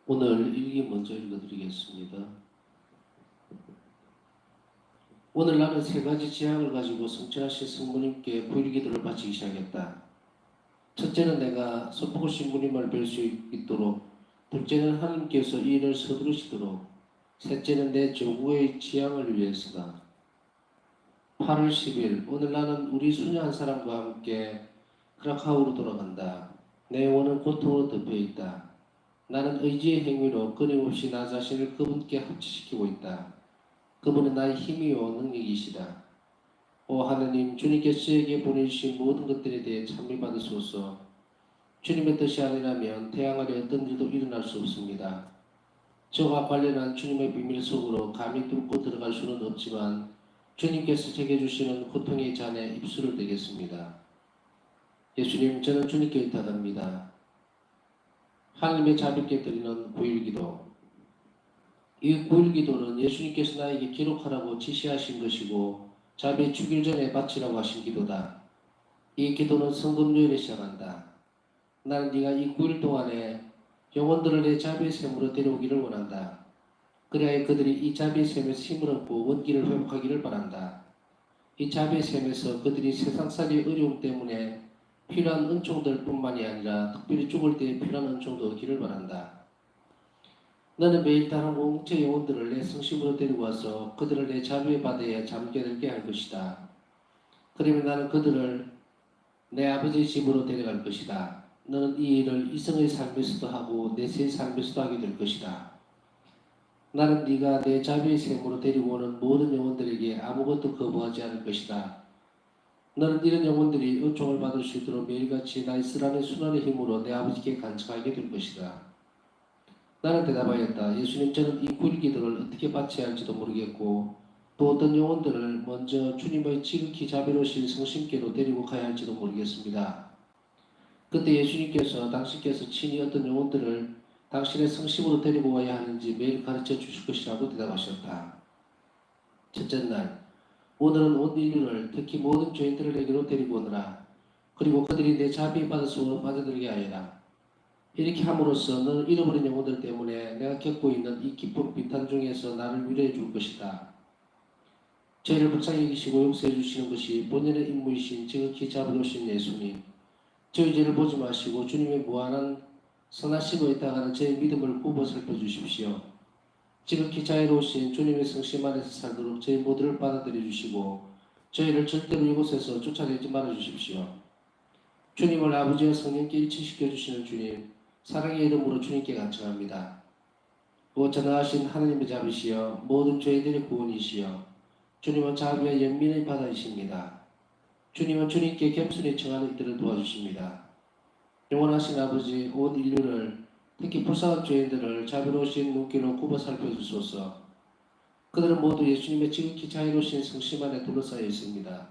오늘 일기 먼저 읽어드리겠습니다. 오늘 나는 세 가지 지향을 가지고 성취하신 성모님께 부일기도를 바치기 시작했다. 첫째는 내가 서포구 신부님을 뵐 수 있도록, 둘째는 하나님께서 이 일을 서두르시도록, 셋째는 내 조국의 지향을 위해서다. 8월 10일, 오늘 나는 우리 수녀 한 사람과 함께 크라카우로 돌아간다. 내 영혼은 고통으로 덮여있다. 나는 의지의 행위로 끊임없이 나 자신을 그분께 합치시키고 있다. 그분은 나의 힘이요 능력이시다. 오 하느님, 주님께서 저에게 보내주신 모든 것들에 대해 찬미받으소서. 주님의 뜻이 아니라면 태양 아래 어떤 일도 일어날 수 없습니다. 저와 관련한 주님의 비밀 속으로 감히 뚫고 들어갈 수는 없지만 주님께서 제게 주시는 고통의 잔에 입술을 대겠습니다. 예수님, 저는 주님께 의탁합니다. 하나님의 자비께 드리는 9.1기도. 이 9.1기도는 예수님께서 나에게 기록하라고 지시하신 것이고 자비 죽일 전에 바치라고 하신 기도다. 이 기도는 성금요일에 시작한다. 나는 네가 이 9일 동안에 영혼들을 내 자비의 샘으로 데려오기를 원한다. 그래야 그들이 이 자비의 샘에서 힘을 얻고 원기를 회복하기를 바란다. 이 자비의 샘에서 그들이 세상살이의 어려움 때문에 필요한 은총들 뿐만이 아니라 특별히 죽을 때에 필요한 은총도 얻기를 바란다. 너는 매일 다른 공동체 영혼들을 내 성심으로 데리고 와서 그들을 내 자비의 바다에 잠겨들게 할 것이다. 그러면 나는 그들을 내 아버지의 집으로 데려갈 것이다. 너는 이 일을 이성의 삶에서도 하고 내세의 삶에서도 하게 될 것이다. 나는 네가 내 자비의 샘으로 데리고 오는 모든 영혼들에게 아무것도 거부하지 않을 것이다. 너는 이런 영혼들이 은총을 받을 수 있도록 매일같이 나의 쓰라는 순환의 힘으로 내 아버지께 간청하게 될 것이다. 나는 대답하였다. 예수님, 저는 이 9일 기도를 어떻게 바쳐야 할지도 모르겠고 또 어떤 영혼들을 먼저 주님의 지극히 자비로우신 성심께로 데리고 가야 할지도 모르겠습니다. 그때 예수님께서 당신께서 친히 어떤 영혼들을 당신의 성심으로 데리고 와야 하는지 매일 가르쳐 주실 것이라고 대답하셨다. 첫째 날, 오늘은 온 인류를 특히 모든 죄인들을 내게로 데리고 오너라. 그리고 그들이 내 자비의 바다 속으로 빠져들게 하여라. 이렇게 함으로써 너는 잃어버린 영혼들 때문에 내가 겪고 있는 이 기쁜 비탄 중에서 나를 위로해 줄 것이다. 죄를 불쌍히 여기시고 용서해 주시는 것이 본연의 임무이신 지극히 자비로우신 예수님. 저희 죄를 보지 마시고 주님의 무한한 선하시고 있다가는 저의 믿음을 굽어 살펴주십시오. 지극히 자유로우신 주님의 성심 안에서 살도록 저희 모두를 받아들여 주시고 저희를 절대로 이곳에서 쫓아내지 말아 주십시오. 주님을 아버지와 성령께 일치시켜 주시는 주님, 사랑의 이름으로 주님께 간청합니다. 오 전능하신 하나님의 자비시여 모든 죄인들의 구원이시여 주님은 자비와 연민의 바다이십니다. 주님은 주님께 겸손히 청하는 이들을 도와주십니다. 영원하신 아버지 온 인류를 특히 불쌍한 죄인들을 자비로우신 눈길로 굽어 살펴주소서. 그들은 모두 예수님의 지극히 자유로우신 성심 안에 둘러싸여 있습니다.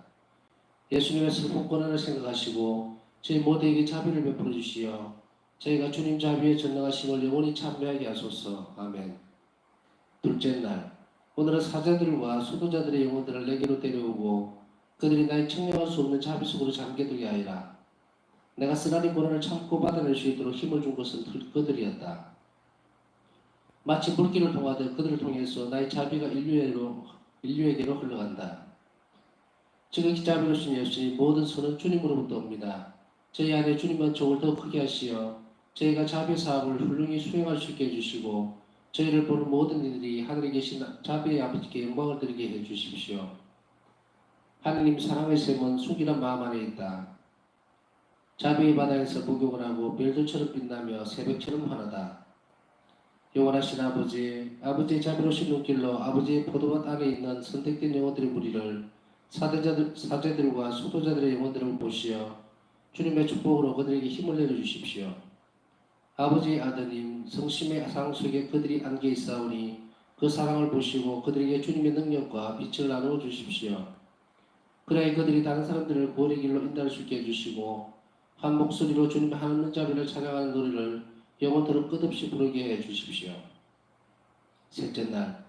예수님의 슬픈 고난을 생각하시고 저희 모두에게 자비를 베풀어 주시어 저희가 주님 자비의 전능하심을 영원히 참배하게 하소서. 아멘. 둘째 날, 오늘은 사자들과 수도자들의 영혼들을 내게로 데려오고 그들이 나의 청량할 수 없는 자비 속으로 잠겨들게 하리라. 내가 쓰라린 고난을 참고 받아낼 수 있도록 힘을 준 것은 그들이었다. 마치 물길을 통하듯 그들을 통해서 나의 자비가 인류에게로 흘러간다. 지극히 자비로우신 예수님, 모든 선은 주님으로부터 옵니다. 저희 안에 주님은 종을 더 크게 하시어 저희가 자비 사업을 훌륭히 수행할 수 있게 해주시고 저희를 보는 모든 이들이 하늘에 계신 자비의 아버지께 영광을 드리게 해주십시오. 하느님 사랑의 샘은 숙이란 마음 안에 있다. 자비의 바다에서 목욕을 하고 별들처럼 빛나며 새벽처럼 환하다. 영원하신 아버지, 아버지의 자비로우신 눈길로 아버지의 포도밭 안에 있는 선택된 영혼들의 무리를 사제들과 수도자들의 영혼들을 보시어 주님의 축복으로 그들에게 힘을 내려주십시오. 아버지의 아드님 성심의 상 속에 그들이 안겨 있사오니 그 사랑을 보시고 그들에게 주님의 능력과 빛을 나누어 주십시오. 그래야 그들이 다른 사람들을 구원의 길로 인도할 수 있게 해주시고 한 목소리로 주님의 하나님 자비를 찬양하는 노래를 영혼토록 끝없이 부르게 해주십시오. 셋째 날,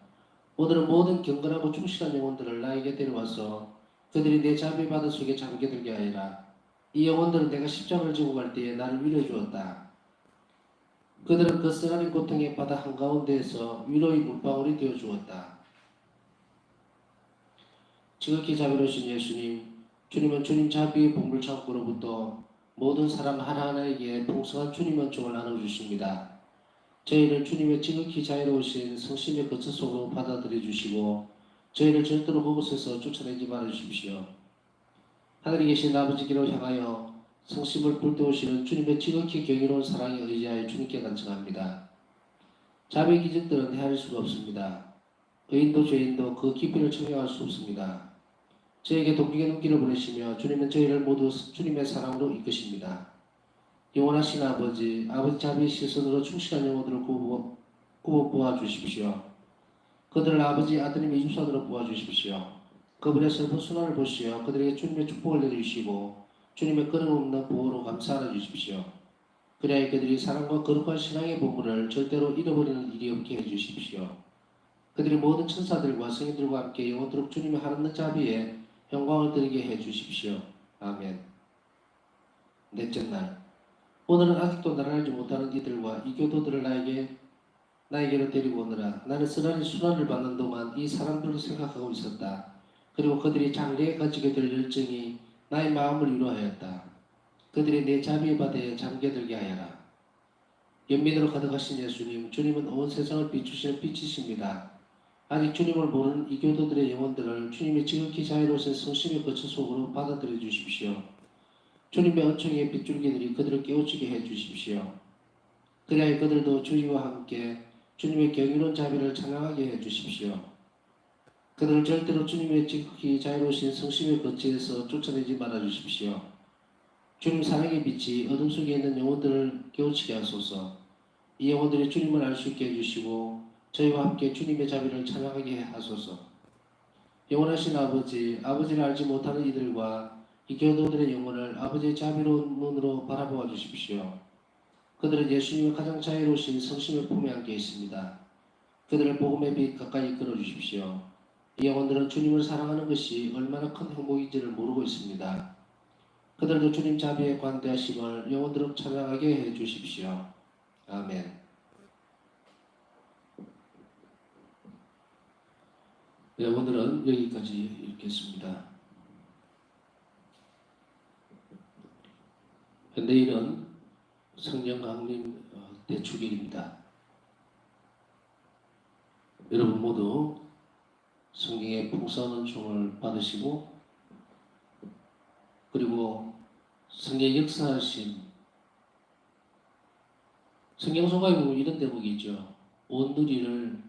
오늘은 모든 경건하고 충실한 영혼들을 나에게 데려와서 그들이 내 자비 바다 속에 잠겨들게 하리라. 이 영혼들은 내가 십자가를 지고 갈 때에 나를 위로해 주었다. 그들은 그 쓰라린 고통의 바다 한가운데에서 위로의 물방울이 되어 주었다. 지극히 자비로우신 예수님, 주님은 주님 자비의 보물창고로부터 모든 사람 하나하나에게 풍성한 주님 은총을 나눠주십니다. 저희를 주님의 지극히 자유로우신 성심의 거처 속으로 받아들여 주시고 저희를 절대로 그곳에서 쫓아내지 말아 주십시오. 하늘에 계신 아버지께로 향하여 성심을 불태우시는 주님의 지극히 경이로운 사랑에 의지하여 주님께 간청합니다. 자비의 기적들은 헤아릴 수가 없습니다. 의인도 죄인도 그 깊이를 청량할 수 없습니다. 저에게 동력의 눈길을 보내시며 주님은 저희를 모두 주님의 사랑으로 이끄십니다. 영원하신 아버지, 아버지 자비의 시선으로 충실한 영혼들을 굽어 보아 주십시오. 그들을 아버지 아드님의 유산으로 보아 주십시오. 그분의 슬픈 순환을 보시어 그들에게 주님의 축복을 내주시고 주님의 끊임없는 보호로 감사하여 주십시오. 그리하여 그들이 사랑과 거룩한 신앙의 보물을 절대로 잃어버리는 일이 없게 해주십시오. 그들이 모든 천사들과 성인들과 함께 영원토록 주님의 하나님 자비에 영광을 드리게 해주십시오. 아멘. 넷째 날, 오늘은 아직도 나를 알지 못하는 이들과 이 교도들을 나에게로 데리고 오느라 나는 쓰라린 순환을 받는 동안 이 사람들을 생각하고 있었다. 그리고 그들이 장래에 가지게 될 열정이 나의 마음을 위로하였다. 그들이 내 자비의 바다에 잠겨들게 하여라. 연민으로 가득하신 예수님, 주님은 온 세상을 비추시는 빛이십니다. 아직 주님을 모르는 이 교도들의 영혼들을 주님의 지극히 자유로우신 성심의 거처 속으로 받아들여 주십시오. 주님의 은총의 빗줄기들이 그들을 깨우치게 해 주십시오. 그리하여 그들도 주님과 함께 주님의 경이로운 자비를 찬양하게 해 주십시오. 그들을 절대로 주님의 지극히 자유로우신 성심의 거처에서 쫓아내지 말아 주십시오. 주님 사랑의 빛이 어둠 속에 있는 영혼들을 깨우치게 하소서. 이 영혼들이 주님을 알 수 있게 해주시고 저희와 함께 주님의 자비를 찬양하게 하소서. 영원하신 아버지, 아버지를 알지 못하는 이들과 이 교도들의 영혼을 아버지의 자비로운 눈으로 바라보아 주십시오. 그들은 예수님의 가장 자유로우신 성심의 품에 안겨 있습니다. 그들을 복음의 빛 가까이 이끌어 주십시오. 이 영혼들은 주님을 사랑하는 것이 얼마나 큰 행복인지를 모르고 있습니다. 그들도 주님 자비에 관대하심을 영혼들을 찬양하게 해 주십시오. 아멘. 네, 오늘은 여기까지 읽겠습니다. 내일은 성령 강림 대축일입니다. 여러분 모두 성경의 풍성한 은총을 받으시고 그리고 성경 역사하신 성경 소가에 보면 이런 대목이 있죠. 온누리를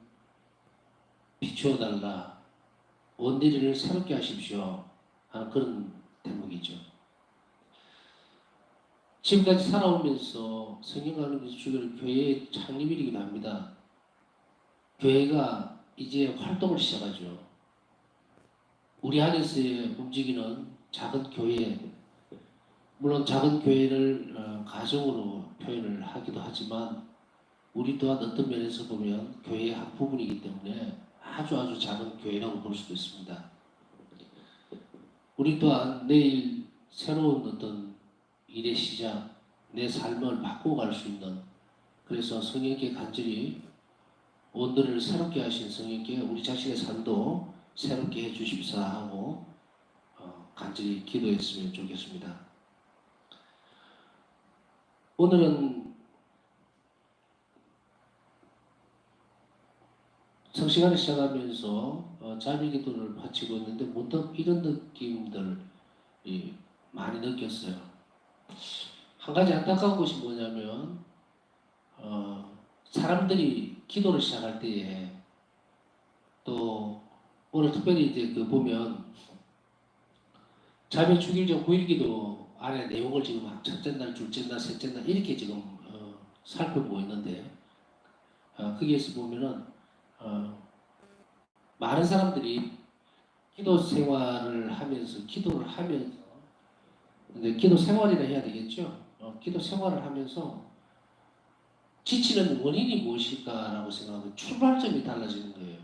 비추어달라. 온누리를 새롭게 하십시오. 하는 그런 대목이죠. 지금까지 살아오면서 성경 강림 대축일 교회의 창립일이기도 합니다. 교회가 이제 활동을 시작하죠. 우리 안에서 움직이는 작은 교회, 물론 작은 교회를 가정으로 표현을 하기도 하지만 우리 또한 어떤 면에서 보면 교회의 한 부분이기 때문에 아주 작은 교회라고 볼 수도 있습니다. 우리 또한 내일 새로운 어떤 일의 시작, 내 삶을 바꿔갈 수 있는, 그래서 성령께 간절히 온도를 새롭게 하신 성령께 우리 자신의 삶도 새롭게 해주십사 하고 간절히 기도했으면 좋겠습니다. 오늘은 성시간을 시작하면서 자비 기도를 바치고 있는데 문득 이런 느낌들을 많이 느꼈어요. 한 가지 안타까운 것이 뭐냐면 사람들이 기도를 시작할 때에 또 오늘 특별히 이제 보면 자매 주일전 9일기도 안에 내용을 지금 첫째 날, 둘째 날, 셋째 날 이렇게 지금 살펴보고 있는데 거기에서 보면은 많은 사람들이 기도 생활을 하면서 기도를 하면서 근데 기도 생활이라 해야 되겠죠. 기도 생활을 하면서 지치는 원인이 무엇일까라고 생각하면 출발점이 달라지는 거예요.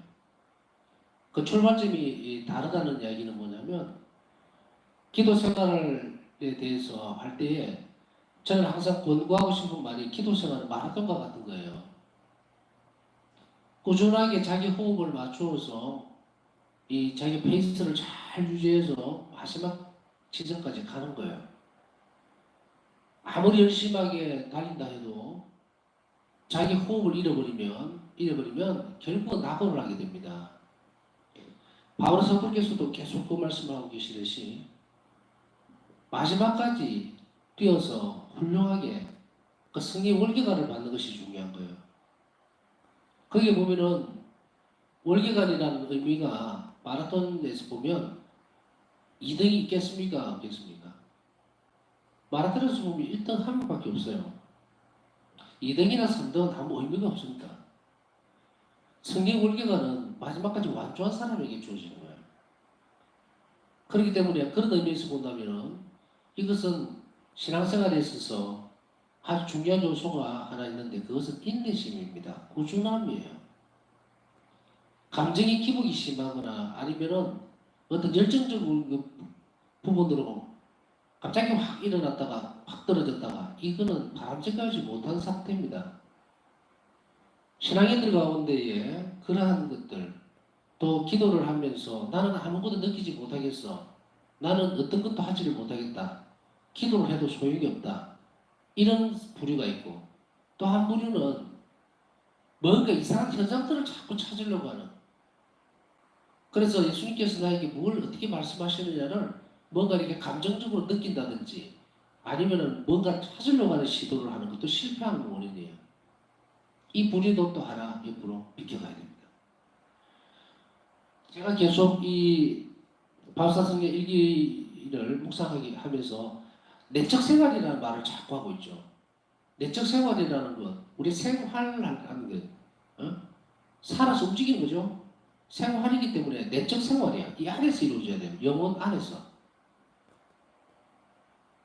그 출발점이 다르다는 이야기는 뭐냐면 기도 생활에 대해서 할 때에 저는 항상 권고하고 싶은 말이 기도 생활은 마라톤과 같은 거예요. 꾸준하게 자기 호흡을 맞추어서 이 자기 페이스를 잘 유지해서 마지막 지점까지 가는 거예요. 아무리 열심하게 달린다 해도 자기 호흡을 잃어버리면 결국은 낙오를 하게 됩니다. 바울 사도께서도 계속 그 말씀을 하고 계시듯이 마지막까지 뛰어서 훌륭하게 그 승리 월계관을 받는 것이 중요한 거예요. 거기에 보면은 월계관이라는 의미가 마라톤에서 보면 2등이 있겠습니까? 없겠습니까? 마라톤에서 보면 1등 한 명밖에 없어요. 2등이나 3등은 아무 의미가 없습니다. 승리 월계관은 마지막까지 완주한 사람에게 주어지는 거예요. 그렇기 때문에 그런 의미에서 본다면은 이것은 신앙생활에 있어서 아주 중요한 요소가 하나 있는데 그것은 인내심입니다. 꾸준함이에요. 감정이 기복이 심하거나 아니면은 어떤 열정적인 부분으로 갑자기 확 일어났다가 확 떨어졌다가 이거는 바람직하지 못한 상태입니다. 신앙인들 가운데에 그러한 것들 또 기도를 하면서 나는 아무것도 느끼지 못하겠어. 나는 어떤 것도 하지를 못하겠다. 기도를 해도 소용이 없다. 이런 부류가 있고 또 한 부류는 뭔가 이상한 현상들을 자꾸 찾으려고 하는 그래서 예수님께서 나에게 뭘 어떻게 말씀하시느냐를 뭔가 이렇게 감정적으로 느낀다든지 아니면은 뭔가 찾으려고 하는 시도를 하는 것도 실패하는 원인이에요. 이 부류도 또 하나 옆으로 비켜가야 됩니다. 제가 계속 이 바울사성의 일기를 묵상하게 하면서 내적 생활이라는 말을 자꾸 하고 있죠. 내적 생활이라는 것, 우리 생활하는 것, 살아서 움직이는 거죠. 생활이기 때문에 내적 생활이야. 이 안에서 이루어져야 돼요. 영혼 안에서.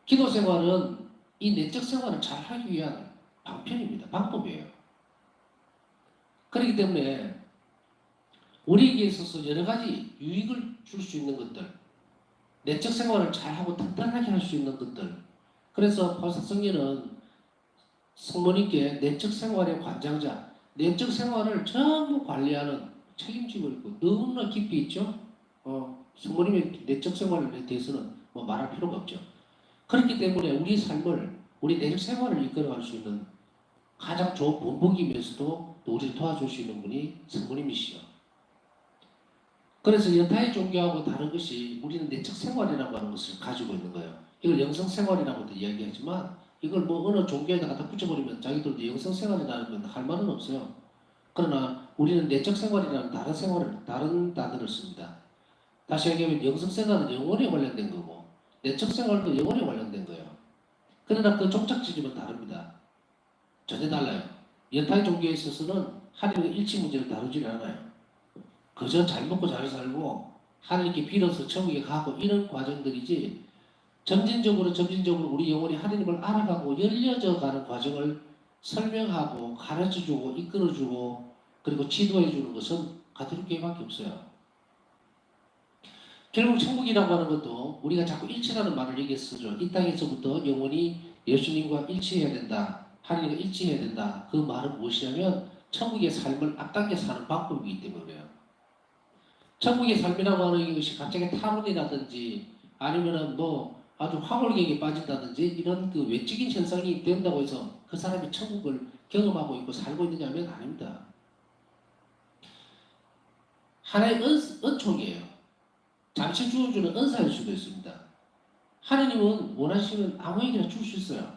기도 생활은 이 내적 생활을 잘 하기 위한 방편입니다. 방법이에요. 그렇기 때문에 우리에게 있어서 여러 가지 유익을 줄 수 있는 것들, 내적 생활을 잘하고 튼튼하게 할 수 있는 것들. 그래서 바울사성에는 성모님께 내적 생활의 관장자, 내적 생활을 전부 관리하는 책임지고 있고 너무나 깊이 있죠. 성모님의 내적 생활에 대해서는 뭐 말할 필요가 없죠. 그렇기 때문에 우리 삶을, 우리 내적 생활을 이끌어갈 수 있는 가장 좋은 본보기면서도 또 우리를 도와줄 수 있는 분이 성모님이시죠. 그래서 여타의 종교하고 다른 것이 우리는 내적 생활이라고 하는 것을 가지고 있는 거예요. 이걸 영성 생활이라고도 이야기하지만 이걸 뭐 어느 종교에다 갖다 붙여버리면 자기들도 영성 생활이라는 건 할 말은 없어요. 그러나 우리는 내적 생활이라는 다른 생활을, 다른 단어를 씁니다. 다시 얘기하면 영성 생활은 영혼에 관련된 거고 내적 생활도 영혼에 관련된 거예요. 그러나 그 종착지점은 다릅니다. 전혀 달라요. 여타의 종교에 있어서는 하나님의 일치 문제를 다루지 않아요. 그저 잘 먹고 잘 살고 하나님께 빌어서 천국에 가고 이런 과정들이지 점진적으로 우리 영혼이 하나님을 알아가고 열려져 가는 과정을 설명하고 가르쳐주고 이끌어주고 그리고 지도해주는 것은 가톨릭교회밖에 없어요. 결국 천국이라고 하는 것도 우리가 자꾸 일치라는 말을 여기에 쓰죠. 이 땅에서부터 영혼이 예수님과 일치해야 된다. 하나님과 일치해야 된다. 그 말은 무엇이냐면 천국의 삶을 앞당겨 사는 방법이기 때문에 그래요. 천국의 삶이라고 하는 것이 갑자기 탈원이라든지 아니면은 뭐 아주 황홀경에 빠진다든지 이런 그 외적인 현상이 된다고 해서 그 사람이 천국을 경험하고 있고 살고 있느냐면 아닙니다. 하나의 은총이에요. 잠시 주어주는 은사일 수도 있습니다. 하나님은 원하시면 아무에게나 줄 수 있어요.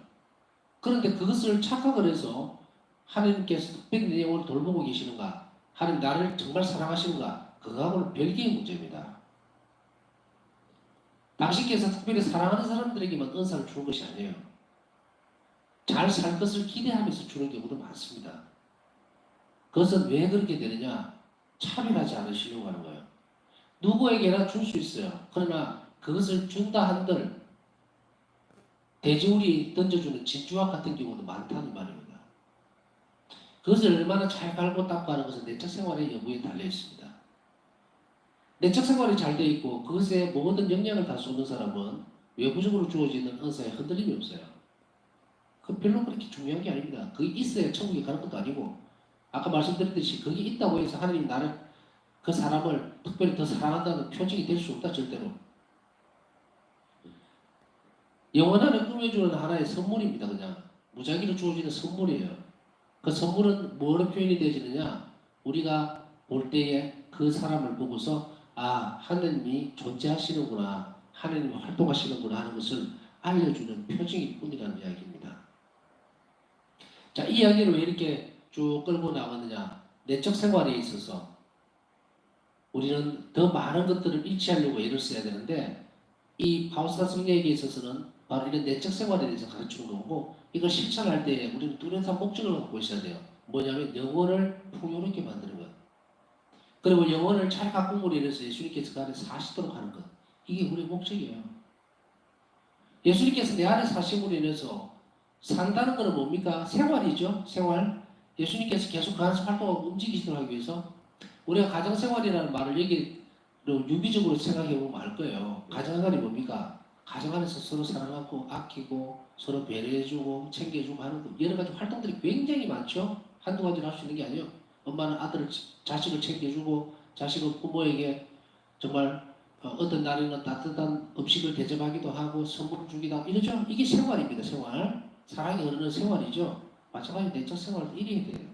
그런데 그것을 착각을 해서 하나님께서 특별히 내 영혼을 돌보고 계시는가? 하나님 나를 정말 사랑하시는가? 그거하고는 별개의 문제입니다. 당신께서 특별히 사랑하는 사람들에게만 은사를 주는 것이 아니에요. 잘 살 것을 기대하면서 주는 경우도 많습니다. 그것은 왜 그렇게 되느냐? 차별하지 않으시려고 하는 거예요. 누구에게나 줄 수 있어요. 그러나 그것을 준다 한들 돼지우리 던져주는 진주와 같은 경우도 많다는 말입니다. 그것을 얼마나 잘 갈고 닦고 하는 것은 내적 생활의 여부에 달려 있습니다. 내적 생활이 잘 돼 있고 그것에 모든 영향을 다 쏟는 사람은 외부적으로 주어지는 은사에 흔들림이 없어요. 그 별로 그렇게 중요한 게 아닙니다. 그게 있어야 천국에 가는 것도 아니고 아까 말씀드렸듯이 그게 있다고 해서 하나님 나를 그 사람을 특별히 더 사랑한다는 표징이 될 수 없다 절대로. 영원한을 꾸며주는 하나의 선물입니다. 그냥 무작위로 주어지는 선물이에요. 그 선물은 뭐로 표현이 되어지느냐? 우리가 볼 때에 그 사람을 보고서 아 하느님이 존재하시는구나, 하느님이 활동하시는구나 하는 것을 알려주는 표징일 뿐이라는 이야기입니다. 자, 이 이야기를 왜 이렇게 쭉 끌고 나가느냐? 내적 생활에 있어서 우리는 더 많은 것들을 일치하려고 애를 써야 되는데 이 바우스타 성령에게 있어서는 바로 이런 내적 생활에 대해서 가르치는 거고 이걸 실천할 때 우리는 뚜렷한 목적을 갖고 있어야 돼요. 뭐냐면 영혼을 풍요롭게 만드는 것. 그리고 영혼을 잘 가꾸므로 인해서 예수님께서 그 안에 사시도록 하는 것. 이게 우리의 목적이에요. 예수님께서 내 안에 사심으로 인해서 산다는 것은 뭡니까? 생활이죠. 생활. 예수님께서 계속 그 안에서 활동하고 움직이시도록 하기 위해서 우리가 가정생활이라는 말을 얘기 유기적으로 생각해 보면 알 거예요. 가정생활이 뭡니까? 가정 안에서 서로 사랑하고 아끼고 서로 배려해주고 챙겨주고 하는 거 여러 가지 활동들이 굉장히 많죠. 한두 가지를 할 수 있는 게 아니에요. 엄마는 아들을 자식을 챙겨주고 자식은 부모에게 정말 어떤 날에는 따뜻한 음식을 대접하기도 하고 선물을 주기도 하고 이러죠. 이게 생활입니다. 생활. 사랑이 흐르는 생활이죠. 마찬가지로 내적 생활도 이래야 돼요.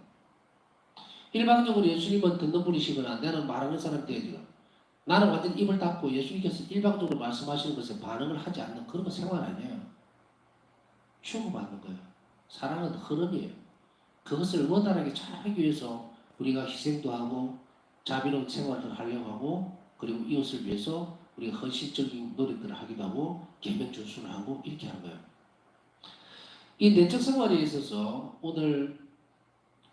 일방적으로 예수님은 듣는 분이시거나 나는 말하는 사람이 되어지고 나는 완전 입을 닫고 예수님께서 일방적으로 말씀하시는 것에 반응을 하지 않는 그런 거 생활 아니에요. 주고받는 거예요. 사랑은 흐름이에요. 그것을 원활하게 잘 하기 위해서 우리가 희생도 하고 자비로운 생활을 하려고 하고 그리고 이웃을 위해서 우리가 헌신적인 노력들을 하기도 하고 계명 준수를 하고 이렇게 하는 거예요. 이 내적 생활에 있어서 오늘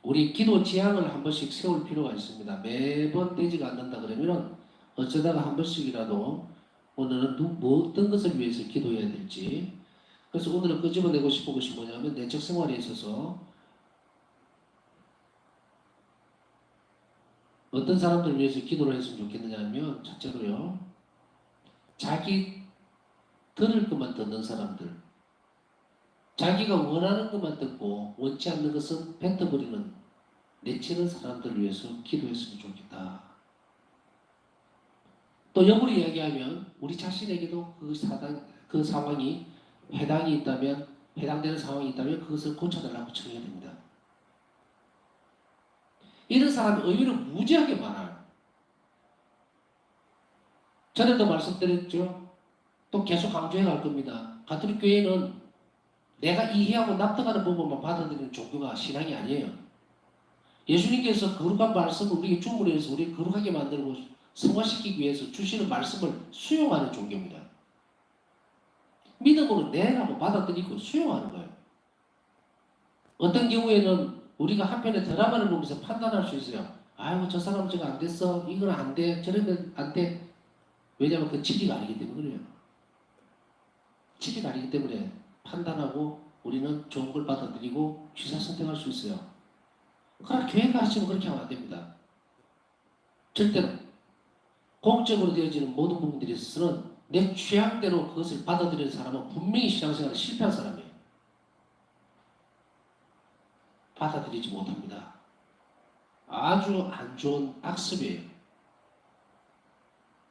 우리 기도 지향을 한 번씩 세울 필요가 있습니다. 매번 되지가 않는다 그러면 어쩌다가 한 번씩이라도 오늘은 어떤 것을 위해서 기도해야 될지. 그래서 오늘은 끄집어내고 싶은 것이 뭐냐면 내적 생활에 있어서 어떤 사람들을 위해서 기도를 했으면 좋겠느냐 하면 첫째로요. 자기 들을 것만 듣는 사람들. 자기가 원하는 것만 듣고 원치 않는 것은 뱉어버리는 내치는 사람들을 위해서 기도했으면 좋겠다. 또 역으로 이야기하면 우리 자신에게도 그 상황이 해당이 있다면 해당되는 상황이 있다면 그것을 고쳐달라고 청해야 됩니다. 이런 사람이 의외로 무지하게 많아요. 전에도 말씀드렸죠. 또 계속 강조해 갈 겁니다. 가톨릭 교회는 내가 이해하고 납득하는 부분만 받아들이는 종교가 신앙이 아니에요. 예수님께서 거룩한 말씀을 우리에게 주문해 서 우리를 거룩하게 만들고 성화시키기 위해서 주시는 말씀을 수용하는 종교입니다. 믿음으로 내라고 받아들이고 수용하는 거예요. 어떤 경우에는 우리가 한편의 드라마를 보면서 판단할 수 있어요. 아이고 저 사람 저거 안 됐어. 이건 안 돼. 저러면 안 돼. 왜냐하면 그 진리가 아니기 때문에 그래요. 진리가 아니기 때문에 판단하고 우리는 좋은 걸 받아들이고 취사 선택할 수 있어요. 그러나 교회가 하시면 그렇게 하면 안 됩니다. 절대로. 공적으로 되어지는 모든 부분들에 있어서는 내 취향대로 그것을 받아들이는 사람은 분명히 신앙생활에 실패한 사람이에요. 받아들이지 못합니다. 아주 안 좋은 악습이에요.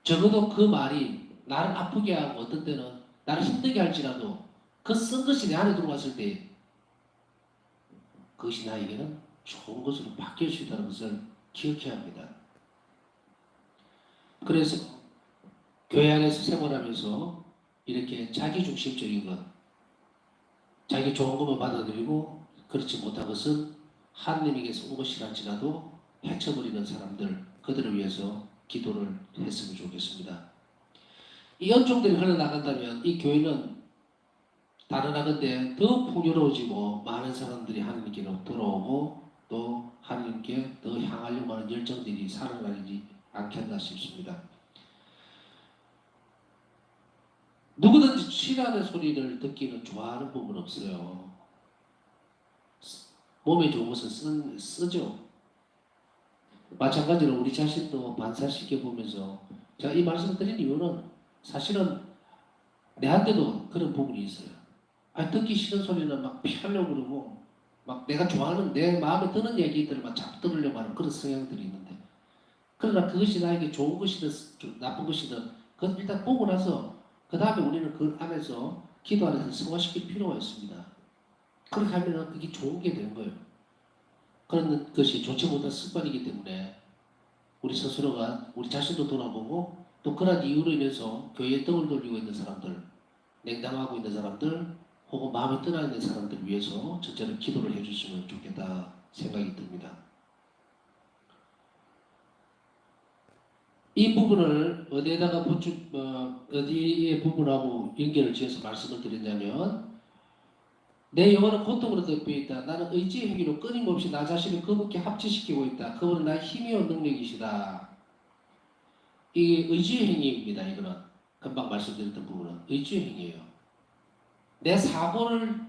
적어도 그 말이 나를 아프게 하고 어떤 때는 나를 힘들게 할지라도 그 쓴 것이 내 안에 들어왔을 때 그것이 나에게는 좋은 것으로 바뀔 수 있다는 것을 기억해야 합니다. 그래서 교회 안에서 생활하면서 이렇게 자기중심적인 것, 자기 좋은 것만 받아들이고 그렇지 못한 것은 하나님에게서 온 것이랄지라도 해쳐버리는 사람들, 그들을 위해서 기도를 했으면 좋겠습니다. 이 연종들이 흘러나간다면 이 교회는 다른 하건대 더 풍요로워지고 많은 사람들이 하나님께로 돌아오고 또 하나님께 더 향하려고 하는 열정들이 살아나지 않겠나 싶습니다. 누구든지 치라는 소리를 듣기는 좋아하는 부분 없어요. 몸에 좋은 것은 쓰죠. 마찬가지로 우리 자신도 반사시켜 보면서 제가 이 말씀을 드린 이유는 사실은 내한테도 그런 부분이 있어요. 듣기 싫은 소리는 막 피하려고 그러고 막 내가 좋아하는 내 마음에 드는 얘기들을 막 잡들으려고 하는 그런 성향들이 있는데 그러나 그것이 나에게 좋은 것이든 나쁜 것이든 그것 일단 보고 나서 그 다음에 우리는 그 안에서 기도 안에서 승화시킬 필요가 있습니다. 그렇게 하면 그게 좋은 게 되는 거예요. 그런 것이 좋지 못한 습관이기 때문에 우리 스스로가 우리 자신도 돌아보고 또 그런 이유로 인해서 교회에 떡을 돌리고 있는 사람들, 냉담하고 있는 사람들, 혹은 마음이 떠나 있는 사람들 위해서 첫째는 기도를 해주시면 좋겠다 생각이 듭니다. 이 부분을 어디에다가 어디의 부분하고 연결을 지어서 말씀을 드렸냐면 내 영혼은 고통으로 덮여 있다. 나는 의지의 행위로 끊임없이 나 자신을 그분께 합치시키고 있다. 그분은 나의 힘이요 능력이시다. 이게 의지의 행위입니다. 이거는 금방 말씀드렸던 부분은 의지의 행위예요. 내 사고는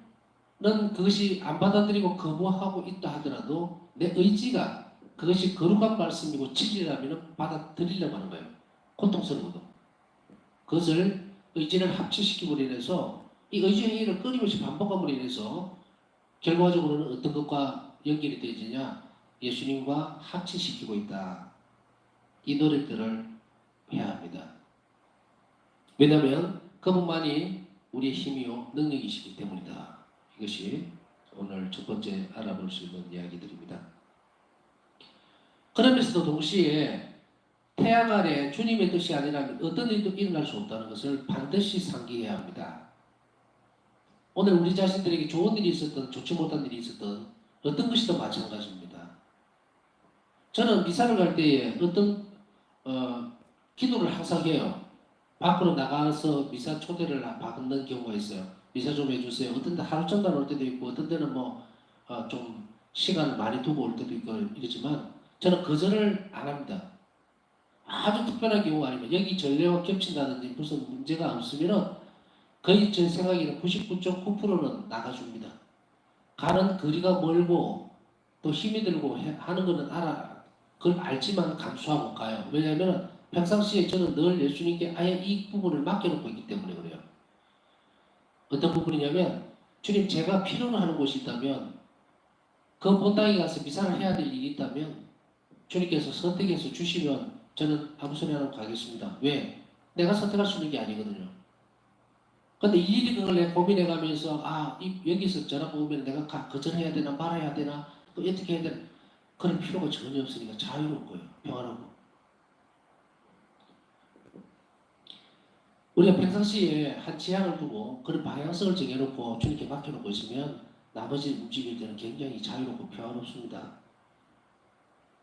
그것이 안 받아들이고 거부하고 있다 하더라도 내 의지가 그것이 거룩한 말씀이고 진리라면 받아들이려고 하는 거예요. 고통스러워도. 그것을 의지를 합치시키므로 인해서 이 의지 행위를 끊임없이 반복함으로 인해서 결과적으로는 어떤 것과 연결이 되어지냐? 예수님과 합치시키고 있다. 이 노력들을 해야 합니다. 왜냐하면 그분만이 우리의 힘이요 능력이시기 때문이다. 이것이 오늘 첫 번째 알아볼 수 있는 이야기들입니다. 그러면서도 동시에 태양 아래 주님의 뜻이 아니라면 어떤 일도 일어날 수 없다는 것을 반드시 상기해야 합니다. 오늘 우리 자신들에게 좋은 일이 있었던 좋지 못한 일이 있었던 어떤 것이든 마찬가지입니다. 저는 미사를 갈 때에 어떤 기도를 항상 해요. 밖으로 나가서 미사 초대를 받는 경우가 있어요. 미사 좀 해주세요. 어떤 데 하루 전날 올 때도 있고 어떤 데는 좀 시간을 많이 두고 올 때도 있고 이러지만 저는 거절을 안 합니다. 아주 특별한 경우 아니면 여기 전례와 겹친다든지 무슨 문제가 없으면은 거의 제 생각에는 99.9%는 나가줍니다. 가는 거리가 멀고 또 힘이 들고 하는 거는 그걸 알지만 감수하고 가요. 왜냐하면 평상시에 저는 늘 예수님께 아예 이 부분을 맡겨놓고 있기 때문에 그래요. 어떤 부분이냐면 주님 제가 필요로 하는 곳이 있다면 그 본당에 가서 미사를 해야 될 일이 있다면 주님께서 선택해서 주시면 저는 아무 소리 안 하고 가겠습니다. 왜? 내가 선택할 수 있는 게 아니거든요. 근데 일일이 그걸 내가 고민해 가면서 여기서 전화 오면 내가 거절해야 되나 말아야 되나 또 어떻게 해야 되나 그런 필요가 전혀 없으니까 자유로운 거예요. 평안하고. 우리가 평상시에 한 지향을 두고 그런 방향성을 정해놓고 주님께 맡겨놓고 있으면 나머지 움직일 때는 굉장히 자유롭고 평안없습니다.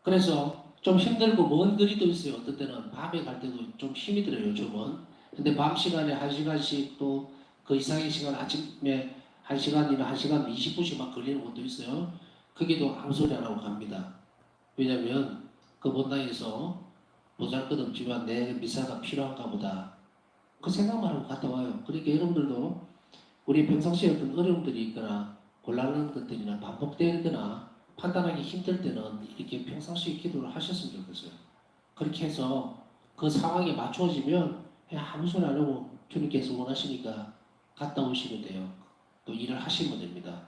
그래서 좀 힘들고 먼 거리도 있어요. 어떤 때는 밤에 갈 때도 좀 힘이 들어요. 요즘은. 근데 밤 시간에 1시간씩 또 그 이상의 시간 아침에 1시간이나 1시간 20분씩 막 걸리는 것도 있어요. 거기도 아무 소리 안 하고 갑니다. 왜냐면 그 본당에서 보잘것없지만 내 미사가 필요한가 보다. 그 생각만 하고 갔다 와요. 그러니까 여러분들도 우리 평상시에 어떤 어려움들이 있거나 곤란한 것들이나 반복되거나 판단하기 힘들 때는 이렇게 평상시에 기도를 하셨으면 좋겠어요. 그렇게 해서 그 상황에 맞춰지면 그냥 아무 소리 안 하고 주님께서 원하시니까 갔다 오시면 돼요. 또 일을 하시면 됩니다.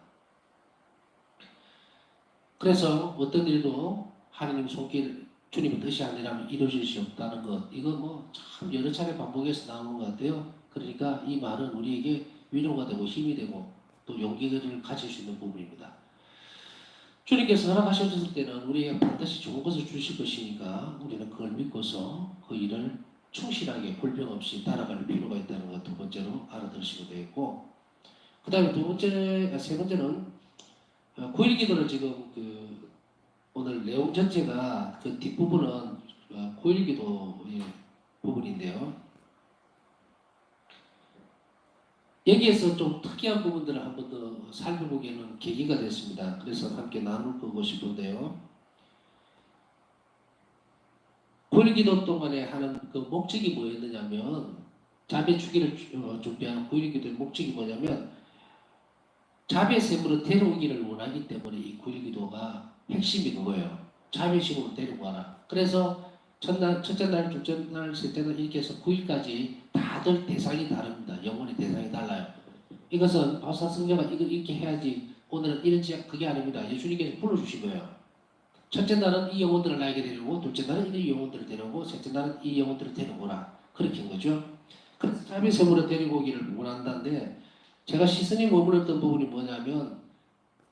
그래서 어떤 일도 하나님 손길 주님의 뜻이 아니라면 이루어질 수 없다는 것 이거 참 여러 차례 반복해서 나오는 것 같아요. 그러니까 이 말은 우리에게 위로가 되고 힘이 되고 또 용기를 가질 수 있는 부분입니다. 주님께서 허락하셨을 때는 우리에게 반드시 좋은 것을 주실 것이니까 우리는 그걸 믿고서 그 일을 충실하게 불평 없이 따라갈 필요가 있다는 것 두 번째로 알아두시면 되겠고 그 다음에 세 번째는 9일 기도를 지금 오늘 내용 전체가 그 뒷부분은 9일 기도의 부분인데요. 여기에서 좀 특이한 부분들을 한 번 더 살펴보기에는 계기가 됐습니다. 그래서 함께 나누고 싶은데요. 9일 기도 동안에 하는 그 목적이 뭐였느냐면 자비 주기를 준비하는 9일 기도의 목적이 뭐냐면 자비의샘으로 데려오기를 원하기 때문에 이 9일 기도가 핵심이 그거예요. 자비심으로 데리고 와라. 그래서 첫째 날, 둘째 날, 셋째 날 이렇게 해서 9일까지 다들 대상이 다릅니다. 영혼의 대상이 달라요. 이것은 바사 성자가 이걸 이렇게 해야지 오늘은 이런 지약 그게 아닙니다. 예수님께서 불러주신 거예요. 첫째 날은 이 영혼들을 나에게 데려오고 둘째 날은 이 영혼들을 데려오고 셋째 날은 이 영혼들을 데려오라. 그렇게 한 거죠. 그래서 자비샘으로 데리고 오기를 원한다는데 제가 시선이 머물렀던 부분이 뭐냐면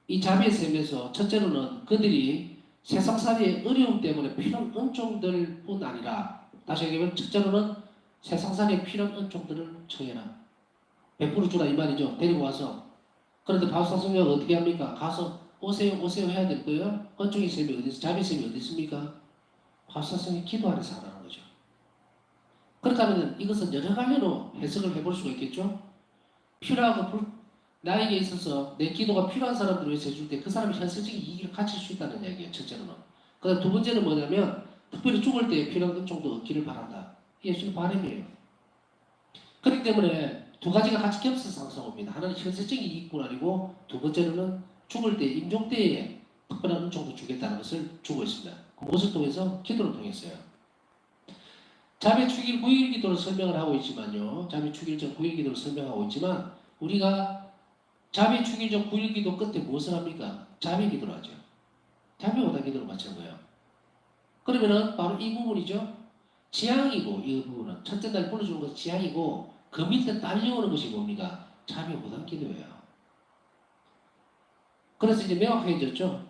이 자비샘에서 첫째로는 그들이 세상살이의 어려움 때문에 필요한 은총들 뿐 아니라 다시 얘기하면 첫째로는 세상살이에 필요한 은총들을 청해라. 베풀어 주라 이 말이죠. 데리고 와서. 그런데 바우사성령은 어떻게 합니까? 가서 오세요 오세요 해야 될 거예요. 은총의 셈이 어디 있어? 자비의 셈이 어디 있습니까? 바우사성이 기도 안에서 하라는 거죠. 그렇다면 이것은 여러 가지로 해석을 해볼 수가 있겠죠. 필요하고 나에게 있어서 내 기도가 필요한 사람들을 위해서 해줄 때 그 사람이 현실적인 이익을 가질 수 있다는 이야기예요. 첫째로는. 그 다음 두 번째는 뭐냐면 특별히 죽을 때 필요한 은총도 얻기를 바란다. 이게 예수님 바람이에요. 그렇기 때문에 두 가지가 같이 겹쳐서 항상 옵니다. 하나는 현실적인 이익뿐 아니고 두 번째로는 죽을 때 임종 때에 특별한 은총도 주겠다는 것을 주고 있습니다. 무엇을 통해서? 기도를 통했어요. 자매 축일 9일 기도를 설명을 하고 있지만요. 자매 축일 전 9일 기도를 설명하고 있지만 우리가 자매 축일 전 9일 기도 끝에 무엇을 합니까? 자매 기도를 하죠. 자매 오다 기도를 마치는 거예요. 그러면은 바로 이 부분이죠. 지향이고 이 부분은 첫째 날 불러주는 것은 지향이고 그 밑에 딸려오는 것이 뭡니까? 자비 오단 기도예요. 그래서 이제 명확해졌죠.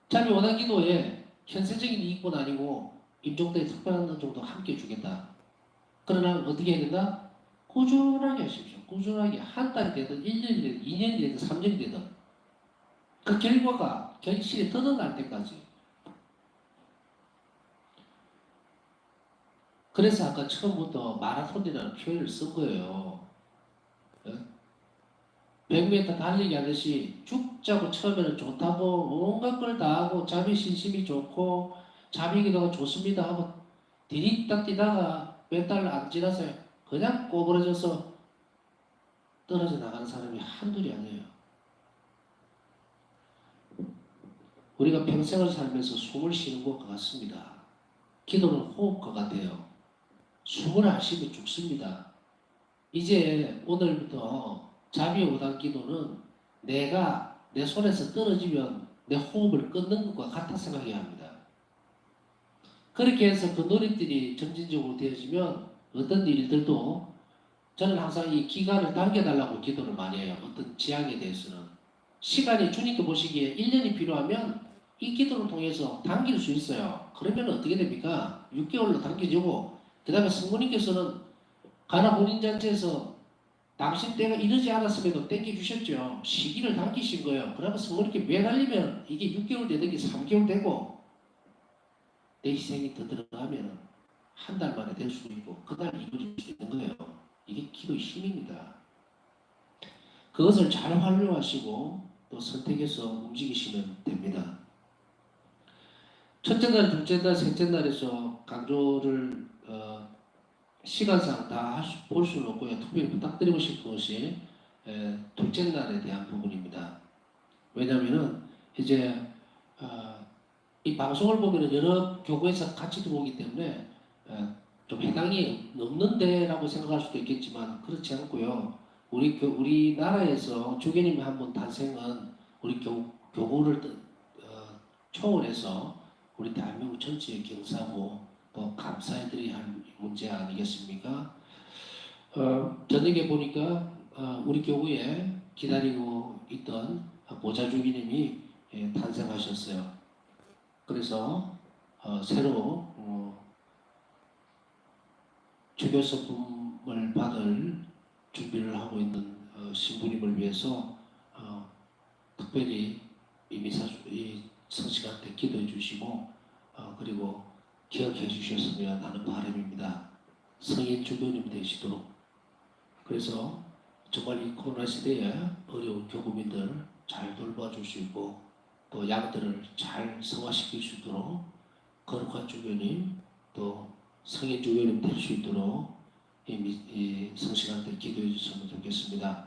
자비 오단 기도에 현세적인 이익뿐 아니고 임종 때 특별한 은총도 함께 주겠다. 그러나 어떻게 해야 된다? 꾸준하게 하십시오. 꾸준하게 한 달이 되든 1년이 되든 2년이 되든 3년이 되든 그 결과가 결실이 드러날 때까지. 그래서 아까 처음부터 마라톤이라는 표현을 쓴 거예요. 100m 달리기 하듯이 죽자고 처음에는 좋다고 온갖 걸 다 하고 자비 신심이 좋고 자비 기도가 좋습니다 하고 디립딱 뛰다가 몇 달 안 지나서 그냥 꼬부러져서 떨어져 나가는 사람이 한둘이 아니에요. 우리가 평생을 살면서 숨을 쉬는 것과 같습니다. 기도는 호흡과 같아요. 숨을 안 쉬면 죽습니다. 이제 오늘부터 자비의 오단 기도는 내가 내 손에서 떨어지면 내 호흡을 끊는 것과 같아 생각해야 합니다. 그렇게 해서 그 노릇들이 점진적으로 되어지면 어떤 일들도 저는 항상 이 기간을 당겨달라고 기도를 많이 해요. 어떤 지향에 대해서는. 시간이 주님께 보시기에 1년이 필요하면 이 기도를 통해서 당길 수 있어요. 그러면 어떻게 됩니까? 6개월로 당겨지고 그 다음에 성모님께서는 가나 혼인잔치에서 당신 때가 이르지 않았음에도 땡겨주셨죠. 시기를 당기신 거예요. 그러면 성모님께 매달리면 이게 6개월 되든지 3개월 되고 내 희생이 더 들어가면 한 달 만에 될 수 있고 그날 이루어질 수 있는 거예요. 이게 기도의 힘입니다. 그것을 잘 활용하시고 또 선택해서 움직이시면 됩니다. 첫째 날, 둘째 날, 셋째 날에서 강조를 시간상 다 볼 수는 없고요. 특별히 부탁드리고 싶은 것이 둘째 날에 대한 부분입니다. 왜냐하면은 이제 이 방송을 보면은 여러 교구에서 같이 들어오기 때문에 좀 해당이 넘는데라고 생각할 수도 있겠지만 그렇지 않고요. 우리나라에서 주교님 한 분 탄생은 우리 교구를 초월해서 우리 대한민국 전체의 경사고 또 감사해드려야 할 문제 아니겠습니까? 저녁에 보니까 우리 교구에 기다리고 있던 보좌주기님이 탄생하셨어요. 그래서 새로 주교서품을 받을 준비를 하고 있는 신부님을 위해서 특별히 이 성시간대 기도해 주시고 그리고 기억해 주셨으면 하는 바람입니다. 성인 주교님 되시도록. 그래서 정말 이 코로나 시대에 어려운 교구민들 잘 돌봐줄 수 있고 또 양들을 잘 성화시킬 수 있도록 거룩한 주교님 또 성인 주교님 될 수 있도록 이 성시간대 기도해 주셨으면 좋겠습니다.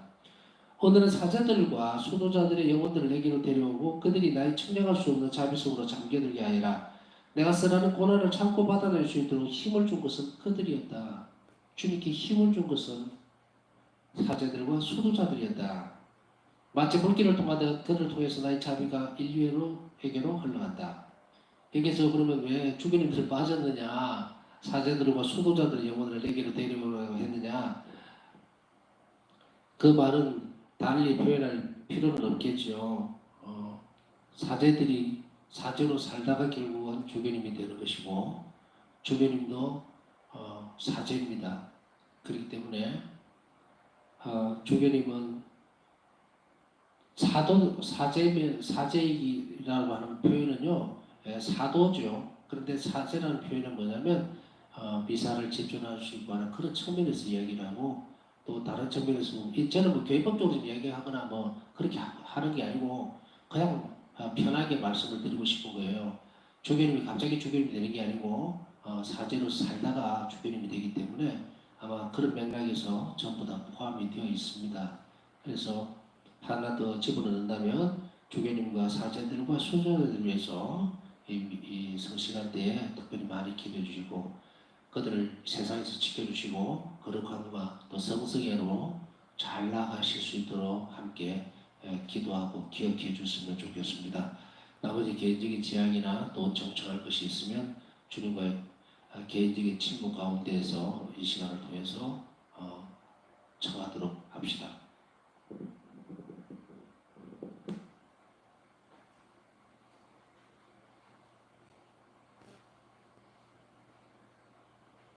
오늘은 사자들과 수도자들의 영혼들을 내게로 데려오고 그들이 나의 측량할 수 없는 자비 속으로 잠겨들게 하리라. 내가 쓰라는 고난을 참고 받아낼 수 있도록 힘을 준 것은 그들이었다. 주님께 힘을 준 것은 사제들과 수도자들이었다. 마치 물길을 통하듯 그들을 통해서 나의 자비가 인류에게로 흘러간다. 여기서 그러면 왜 주기는 것을 빠졌느냐? 사제들과 수도자들의 영혼을 내게로 데려오라고 했느냐? 그 말은 달리 표현할 필요는 없겠죠. 사제들이 사제로 살다가 결국은 주교님이 되는 것이고 주교님도 사제입니다. 그렇기 때문에 주교님은 사제이라고 하는 표현은요, 사도죠. 그런데 사제라는 표현은 뭐냐면 미사를 집중할 수 있고 하는 그런 측면에서 이야기를 하고 또 다른 측면에서 저는 뭐 교회법적으로 이야기하거나 뭐 그렇게 하는 게 아니고 그냥 편하게 말씀을 드리고 싶은 거예요. 주교님이 갑자기 주교님이 되는 게 아니고 사제로 살다가 주교님이 되기 때문에 아마 그런 맥락에서 전부 다 포함이 되어 있습니다. 그래서 하나 더 집어넣는다면 주교님과 사제들과 수녀들을 위해서 이 성실할 때에 특별히 많이 기도해 주시고 그들을 세상에서 지켜주시고 거룩함과 또 성성애로 잘 나가실 수 있도록 함께 기도하고 기억해 주셨으면 좋겠습니다. 나머지 개인적인 제약이나 또 정청할 것이 있으면 주님과의 개인적인 친구 가운데에서 이 시간을 통해서 청하도록 합시다.